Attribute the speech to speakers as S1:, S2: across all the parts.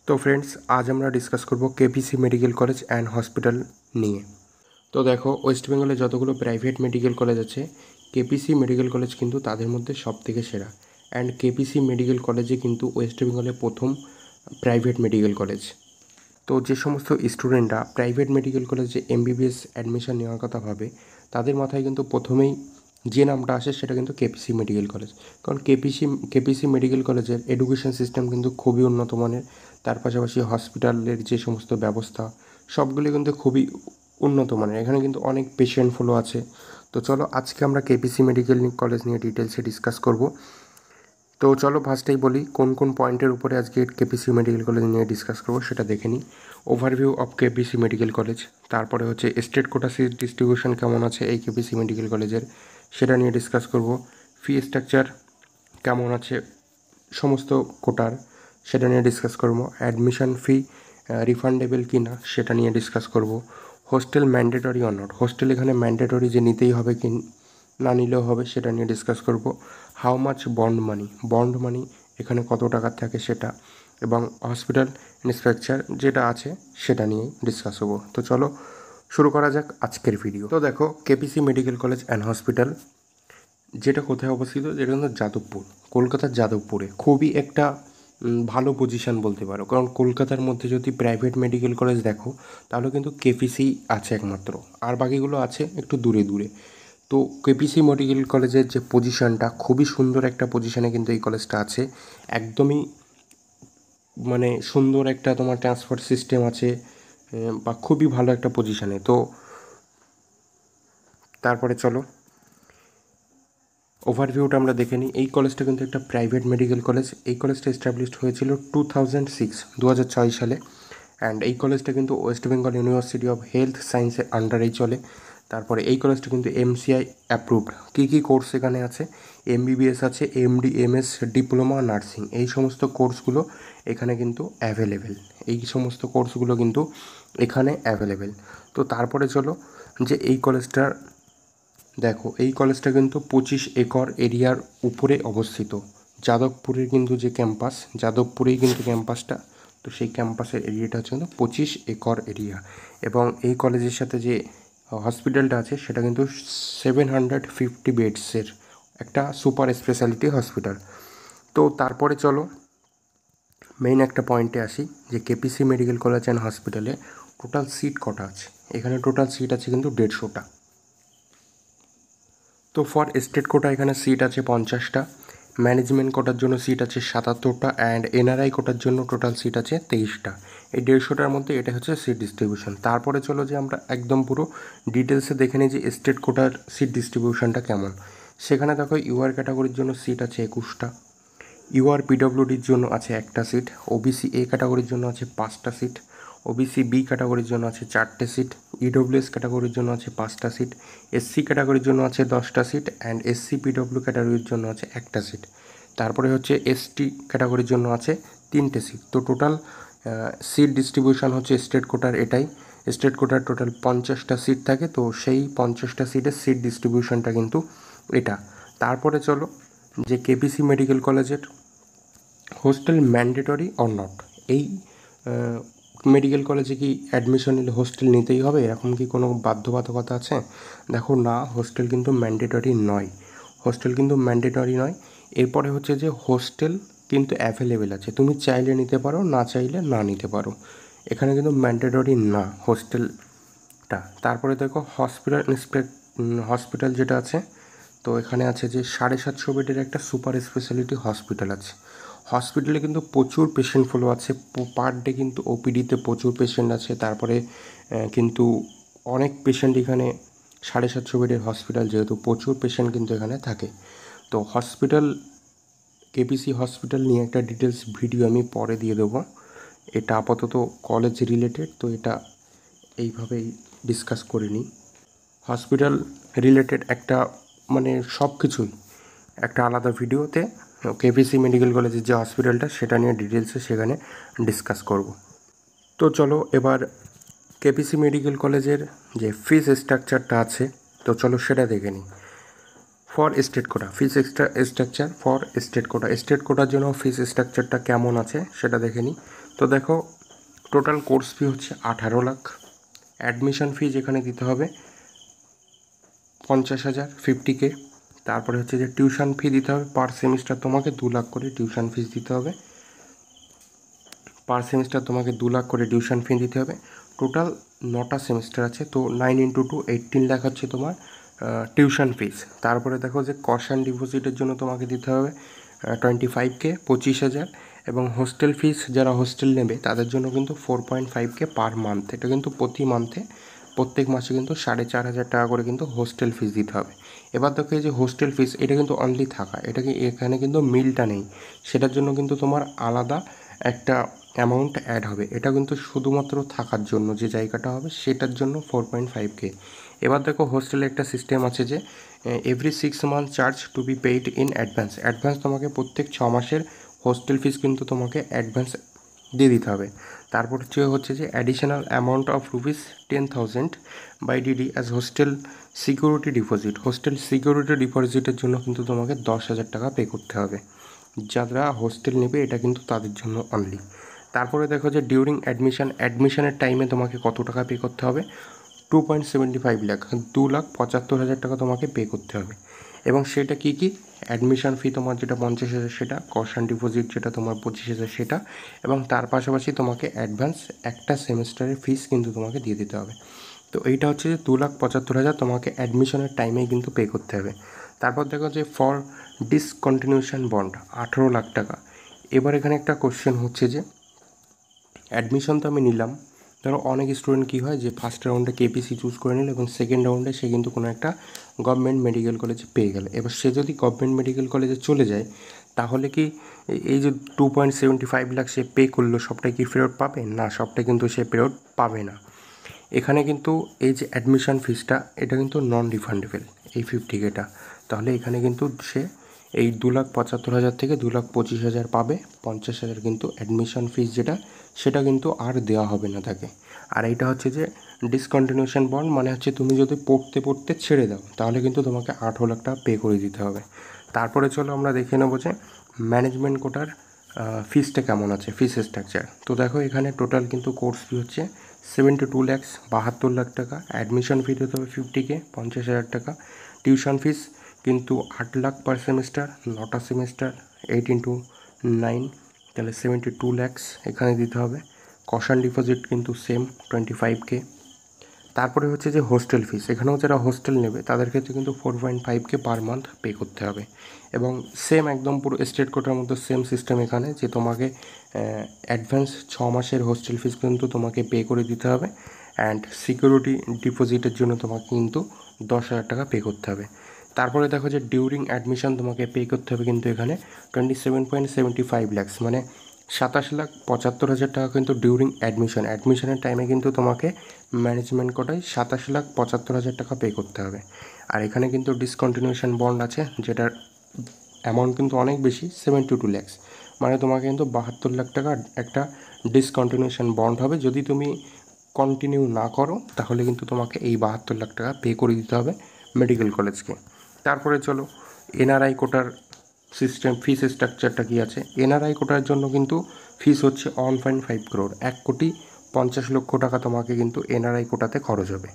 S1: तो फ्रेंड्स आज আমরা ডিসকাস করব KPC medical college and hospital নিয়ে। তো দেখো ওয়েস্ট বেঙ্গলে যতগুলো প্রাইভেট মেডিকেল কলেজ আছে কেপিসি মেডিকেল কলেজ কিন্তু তাদের মধ্যে সবথেকে সেরা। অ্যান্ড কেপিসি মেডিকেল কলেজে কিন্তু ওয়েস্ট বেঙ্গলে প্রথম প্রাইভেট মেডিকেল কলেজ। তো যে সমস্ত স্টুডেন্টরা প্রাইভেট মেডিকেল কলেজে এমবিবিএস অ্যাডমিশন নেওয়ার কথা ভাবে তাদের মাথায় কিন্তু প্রথমেই যে নামটা আসে সেটা কিন্তু কেপিসি মেডিকেল কলেজ। কারণ কেপিসি মেডিকেল কলেজের এডুকেশন সিস্টেম কিন্তু খুবই উন্নত মানের। তার পাশাপাশি হসপিটালের যে সমস্ত ব্যবস্থা সবগুলো কিন্তু খুবই উন্নত মানের। এখানে কিন্তু অনেক পেশেন্ট ফ্লো আছে। তো চলো আজকে আমরা কেপিসি মেডিকেল কলেজ নিয়ে ডিটেলসে ডিসকাস করব। তো চলো ফার্স্টেই বলি কোন কোন পয়েন্টের উপরে আজকে কেপিসি মেডিকেল কলেজ নিয়ে ডিসকাস করবো সেটা দেখে নিই। Overview of KPC medical college, তারপরে হচ্ছে স্টেট কোটা সিট ডিস্ট্রিবিউশন কেমন আছে এই কেপিসি মেডিকেল কলেজের সেটা নিয়ে ডিসকাস করব। ফি স্ট্রাকচার কেমন আছে সমস্ত কোটার সেটা নিয়ে ডিসকাস করব। অ্যাডমিশন ফি রিফান্ডেবল কি না সেটা নিয়ে ডিসকাস করব। Hostel mandatory or not, hostel এখানে ম্যান্ডেটরি যে নিতেই হবে কি না নিলেও হবে সেটা নিয়ে ডিসকাস করব। হাউ মাচ বন্ড মানি এখানে কত টাকার থাকে সেটা, এবং হসপিটাল ইন্সপেকচার যেটা আছে সেটা নিয়েই ডিসকাস হবো। তো চলো শুরু করা যাক আজকের ভিডিও। তো দেখো KPC medical college and hospital যেটা কোথায় অবস্থিত, যেটা কিন্তু যাদবপুর, কলকাতার যাদবপুরে। খুবই একটা ভালো পজিশান বলতে পারো, কারণ কলকাতার মধ্যে যদি প্রাইভেট মেডিকেল কলেজ দেখো তাহলে কিন্তু কেপিসি আছে একমাত্র, আর বাকিগুলো আছে একটু দূরে দূরে। তো কেপিসি মেডিকেল কলেজের যে পজিশানটা খুবই সুন্দর একটা পজিশানে কিন্তু এই কলেজটা আছে। একদমই মানে সুন্দর একটা তোমার ট্রান্সপোর্ট সিস্টেম আছে, বা খুবই ভালো একটা পজিশানে। তো তারপরে চলো ওভারভিউটা আমরা দেখে নিই। এই কলেজটা কিন্তু একটা প্রাইভেট মেডিকেল কলেজ। এই কলেজটা এস্টাবলিশড হয়েছিল 2006 সালে। অ্যান্ড এই কলেজটা কিন্তু West Bengal university of health সায়েন্সের আন্ডারেই চলে। তারপরে এই কলেজটা কিন্তু এমসিআই অ্যাপ্রুভড। কী কী কোর্স এখানে আছে, এমবিবিএস আছে, এমডি, এমএস, ডিপ্লোমা, নার্সিং, এই সমস্ত কোর্সগুলো এখানে কিন্তু অ্যাভেলেবেল। এই সমস্ত কোর্সগুলো কিন্তু এখানে অ্যাভেলেবেল। তো তারপরে চলো যে এই কলেজটার দেখো, এই কলেজটা কিন্তু 25 একর এরিয়ার উপরে অবস্থিত। যাদবপুরের কিন্তু যে ক্যাম্পাস, যাদবপুরেই কিন্তু ক্যাম্পাসটা। তো সেই ক্যাম্পাসের এরিয়াটা হচ্ছে কিন্তু 25 একর এরিয়া। এবং এই কলেজের সাথে যে হসপিটালটা আছে সেটা কিন্তু 750 বেডসের একটা সুপার স্পেশালিটি হসপিটাল। তো তারপরে চলো মেইন একটা পয়েন্টে আসি, যে কেপিসি মেডিকেল কলেজ অ্যান্ড হসপিটালে টোটাল সিট কটা আছে। এখানে টোটাল সিট আছে কিন্তু 150টা। তো ফর স্টেট কোটা এখানে সিট আছে 50টা, ম্যানেজমেন্ট কোটার জন্য সিট আছে 77টা, অ্যান্ড এনআরআই কোটার জন্য টোটাল সিট আছে 23টা। এই 150টার মধ্যে এটা হচ্ছে সিট ডিস্ট্রিবিউশন। তারপরে চলো যে আমরা একদম পুরো ডিটেলসে দেখে নিই যে স্টেট কোটার সিট ডিস্ট্রিবিউশনটা কেমন। সেখানে দেখো ইউআর ক্যাটাগরির জন্য সিট আছে 21টা, ইউআর পিডব্লিউডির জন্য আছে 1টা সিট, ওবিসি এ ক্যাটাগরির জন্য আছে 5টা সিট, ওবিসি বি ক্যাটাগরির জন্য আছে 4টে সিট, ইডব্লিউএস ক্যাটাগরির জন্য আছে 5টা সিট, এসসি ক্যাটাগরির জন্য আছে 10টা সিট, অ্যান্ড এসসি পিডব্লিউ ক্যাটাগরির জন্য আছে 1টা সিট। তারপরে হচ্ছে এসটি ক্যাটাগরির জন্য আছে 3টে সিট। তো টোটাল সিট ডিস্ট্রিবিউশন হচ্ছে স্টেট কোটার এটাই। স্টেট কোটার টোটাল 50টা সিট থাকে। তো সেই 50টা সিটের সিট ডিস্ট্রিবিউশনটা কিন্তু এটা। তারপরে চলো যে কেপিসি মেডিকেল কলেজের হোস্টেল ম্যান্ডেটরি অর নট, এই মেডিকেল কলেজে কি অ্যাডমিশন নিলে হোস্টেল নিতেই হবে, এরকম কি কোনো বাধ্যবাধকতা আছে? দেখো না, হোস্টেল কিন্তু ম্যান্ডেটরি নয়। হোস্টেল কিন্তু ম্যান্ডেটরি নয়। এরপরে হচ্ছে যে হোস্টেল কিন্তু অ্যাভেলেবেল আছে, তুমি চাইলে নিতে পারো, না চাইলে না নিতে পারো। এখানে কিন্তু ম্যান্ডেটরি না হোস্টেলটা। তারপরে দেখো হসপিটাল যেটা আছে, তো এখানে আছে যে 750 বেডের একটা সুপার স্পেশালিটি হসপিটাল আছে। হসপিটালে কিন্তু প্রচুর পেশেন্ট ফ্লো আছে, পার ডে কিন্তু ওপিডিতে প্রচুর পেশেন্ট আছে। তারপরে কিন্তু অনেক পেশেন্ট এখানে, 750 বেডের হসপিটাল যেহেতু প্রচুর পেশেন্ট কিন্তু এখানে থাকে। তো হসপিটাল, কেপিসি হসপিটাল নিয়ে একটা ডিটেলস ভিডিও আমি পরে দিয়ে দেবো। এটা আপাতত কলেজ রিলেটেড, তো এটা এইভাবেই ডিসকাস করে নিই। হসপিটাল রিলেটেড একটা মানে সব কিছুই একটা আলাদা ভিডিওতে কেপিসি মেডিকেল কলেজের যে হসপিটালটা সেটা নিয়ে ডিটেলসে সেখানে ডিসকাস করব। তো চলো এবার কেপিসি মেডিকেল কলেজের যে ফিস স্ট্রাকচারটা আছে, তো চলো সেটা দেখে নিই। For state quota fees structure for state কোটার জন্য ফিস স্ট্রাকচারটা কেমন আছে সেটা দেখে নিই। তো দেখো টোটাল কোর্স ফি হচ্ছে 18 লাখ, অ্যাডমিশন ফি যেখানে দিতে হবে 50,000 50K, তারপরে হচ্ছে যে টিউশন ফি দিতে হবে পার সেমিস্টার তোমাকে 2 লাখ করে টিউশন ফিস দিতে হবে, পার সেমিস্টার তোমাকে 2 লাখ করে টিউশন ফি দিতে হবে। টোটাল 9টা সেমিস্টার আছে, তো 9 × 2 18 লাখ হচ্ছে তোমার টিউশন ফিস। তারপরে দেখো যে কশন ডিপোজিটের জন্য তোমাকে দিতে হবে 25K 25,000, এবং হোস্টেল ফিস যারা হোস্টেল নেবে তাদের জন্য কিন্তু 4.5K পার মান্থ। এটা কিন্তু প্রতি মান্থে প্রত্যেক মাসে কিন্তু 4,500 টাকা করে কিন্তু হোস্টেল ফিস দিতে হবে। এবার দেখো এই যে হোস্টেল ফিস, এটা কিন্তু অনলি থাকা, এটাকে এখানে কিন্তু মিলটা নেই, সেটার জন্য কিন্তু তোমার আলাদা একটা অ্যামাউন্ট অ্যাড হবে। এটা কিন্তু শুধুমাত্র থাকার জন্য যে জায়গাটা হবে সেটার জন্য 4.5K। এবার দেখো হোস্টেলে একটা সিস্টেম আছে যে every 6 month charge to be paid in advance. Advance তোমাকে প্রত্যেক 6 মাসের হোস্টেল ফিস কিন্তু তোমাকে অ্যাডভান্স দিয়ে দিতে হবে। তারপর হচ্ছে যে additional amount of ₹10,000 by DD as hostel security deposit. Hostel security ডিপোজিটের জন্য কিন্তু তোমাকে 10,000 টাকা পে করতে হবে। যারা হোস্টেল নেবে এটা কিন্তু তাদের জন্য অনলি। তারপরে দেখো যে ডিউরিং অ্যাডমিশনের টাইমে তোমাকে কত টাকা পে করতে হবে, 2.75 লাখ, 2,75,000 টাকা তোমাকে পে করতে হবে। এবং সেটা কি কি, অ্যাডমিশন ফি তোমার যেটা 50,000 সেটা, কশন ডিপোজিট যেটা তোমার 25,000 সেটা, এবং তার পাশাপাশি তোমাকে অ্যাডভান্স একটা সেমিস্টারের ফিস কিন্তু তোমাকে দিয়ে দিতে হবে। তো এইটা হচ্ছে যে 2,75,000 তোমাকে অ্যাডমিশনের টাইমেই কিন্তু পে করতে হবে। তারপর দেখো যে ফর ডিসকন্টিনিউশন বন্ড 18 লাখ টাকা। এবার এখানে একটা কোশ্চেন হচ্ছে যে অ্যাডমিশন তো আমি নিলাম, ধরো অনেক স্টুডেন্ট কী হয় যে ফার্স্ট রাউন্ডে কেপিসি চুজ করে নিল এবং সেকেন্ড রাউন্ডে সে কিন্তু কোনো একটা গভর্নমেন্ট মেডিকেল কলেজে পেয়ে গেল। এবার সে যদি গভর্নমেন্ট মেডিকেল কলেজে চলে যায় তাহলে কি এই যে 2.75 লাখ সে পে করলো সবটাই কি ফেরত পাবে? না, সবটাই কিন্তু সে ফেরত পাবে না। এখানে কিন্তু এই যে অ্যাডমিশন ফিসটা এটা কিন্তু নন রিফান্ডেবল, এই 50Kটা। তাহলে এখানে কিন্তু সে এই 2,75,000 থেকে 2,25,000 পাবে, 50,000 কিন্তু অ্যাডমিশন ফিস যেটা সেটা কিন্তু আর দেওয়া হবে না তাকে। আর এইটা হচ্ছে যে ডিসকন্টিনিউশন বন্ড, মানে হচ্ছে তুমি যদি পড়তে পড়তে ছেড়ে দাও তাহলে কিন্তু তোমাকে 18 লাখ টাকা পে করে দিতে হবে। তারপরে চলো আমরা দেখে নেবো যে ম্যানেজমেন্ট কোটার ফিসটা কেমন আছে, ফিস স্ট্রাকচার। তো দেখো এখানে টোটাল কিন্তু কোর্স ফি হচ্ছে 72 ল্যাক্স 72 লাখ টাকা, অ্যাডমিশন ফি দিতে হবে 50K 50,000 টাকা, টিউশন ফিস কিন্তু 8 লাখ পার সেমিস্টার, 9টা সেমিস্টার 8 × 9 তাহলে 72 ল্যাক্স এখানে দিতে হবে। কশন ডিপোজিট কিন্তু সেম 25K। তারপরে হচ্ছে যে হোস্টেল ফিস, এখানেও যারা হোস্টেল নেবে তাদের ক্ষেত্রে কিন্তু 4.5K পার মান্থ পে করতে হবে। এবং সেম একদম পুরো স্টেট কোটার মধ্যে সেম সিস্টেম এখানে, যে তোমাকে অ্যাডভান্স 6 মাসের হোস্টেল ফিস কিন্তু তোমাকে পে করে দিতে হবে, অ্যান্ড সিকিউরিটি ডিপোজিটের জন্য তোমাকে কিন্তু 10,000 টাকা পে করতে হবে। তারপরে দেখো যে ডিউরিং অ্যাডমিশন তোমাকে পে করতে হবে কিন্তু এখানে 27.75 ল্যাক্স, মানে 27,75,000 টাকা কিন্তু ডিউরিং অ্যাডমিশনের টাইমে কিন্তু তোমাকে ম্যানেজমেন্ট কোটায় 27,75,000 টাকা পে করতে হবে। আর এখানে কিন্তু ডিসকন্টিনিউশন বন্ড আছে যেটার অ্যামাউন্ট কিন্তু অনেক বেশি, 72 ল্যাক্স, মানে তোমাকে কিন্তু 72 লাখ টাকা একটা ডিসকন্টিনিউশন বন্ড হবে। যদি তুমি কন্টিনিউ না করো তাহলে কিন্তু তোমাকে এই 72 লাখ টাকা পে করে দিতে হবে মেডিকেল কলেজকে। তারপরে চলো এনআরআই কোটার সিস্টেম ফিস স্ট্রাকচারটা কী আছে। এনআরআই কোটার জন্য কিন্তু ফিস হচ্ছে 1.5 crore, 1,50,00,000 টাকা তোমাকে কিন্তু এনআরআই কোটাতে খরচ হবে।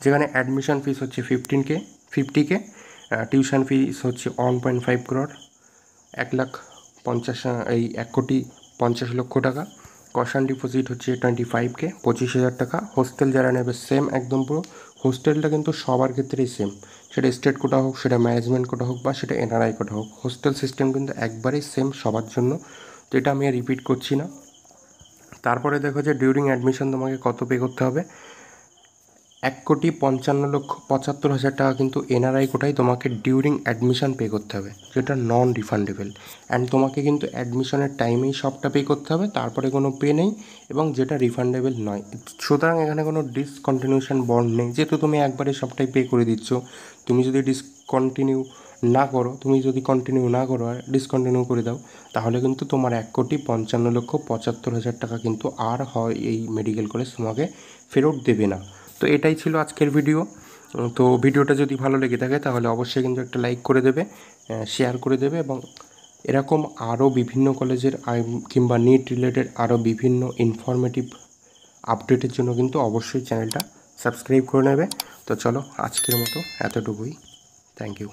S1: যেখানে অ্যাডমিশন ফিস হচ্ছে 50K, টিউশন ফিস হচ্ছে 1.5 crore, 1,50,00,000 টাকা। কশন ডিপোজিট হচ্ছে 25K 25,000 টাকা। হোস্টেল যারা নেবে সেম একদম পুরো হোস্টেলটা কিন্তু সবার ক্ষেত্রেই সেম, সেটা স্টেট কোটা হোক, সেটা ম্যানেজমেন্ট কোটা হোক, বা সেটা এনআরআই কোটা হোক, হোস্টেল সিস্টেম কিন্তু একবারেই সেম সবার জন্য। তো এটা আমি আর রিপিট করছি না। তারপরে দেখো যে ডিউরিং অ্যাডমিশন তোমাকে কত পে করতে হবে, 1,55,75,000 টাকা কিন্তু এনআরআই কোটায় তোমাকে ডিউরিং অ্যাডমিশন পে করতে হবে, যেটা নন রিফান্ডেবল। অ্যান্ড তোমাকে কিন্তু অ্যাডমিশনের টাইমেই সবটা পে করতে হবে, তারপরে কোনো পে নেই, এবং যেটা রিফান্ডেবল নয়। সুতরাং এখানে কোনো ডিসকন্টিনিউশন বন্ড নেই, যেহেতু তুমি একবারে সবটাই পে করে দিচ্ছ। তুমি যদি কন্টিনিউ না করো আর ডিসকন্টিনিউ করে দাও তাহলে কিন্তু তোমার 1,55,75,000 টাকা কিন্তু আর হয় এই মেডিকেল কলেজ তোমাকে ফেরত দেবে না। তো এটাই ছিল আজকের ভিডিও। তো ভিডিওটা যদি ভালো লেগে থাকে তাহলে অবশ্যই কিন্তু একটা লাইক করে দেবে, শেয়ার করে দেবে, এবং এরকম আরও বিভিন্ন কলেজের কিংবা নিট রিলেটেড আরও বিভিন্ন ইনফরমেটিভ আপডেটের জন্য কিন্তু অবশ্যই চ্যানেলটা সাবস্ক্রাইব করে নেবে। তো চলো আজকের মতো এতটুকুই। Thank you.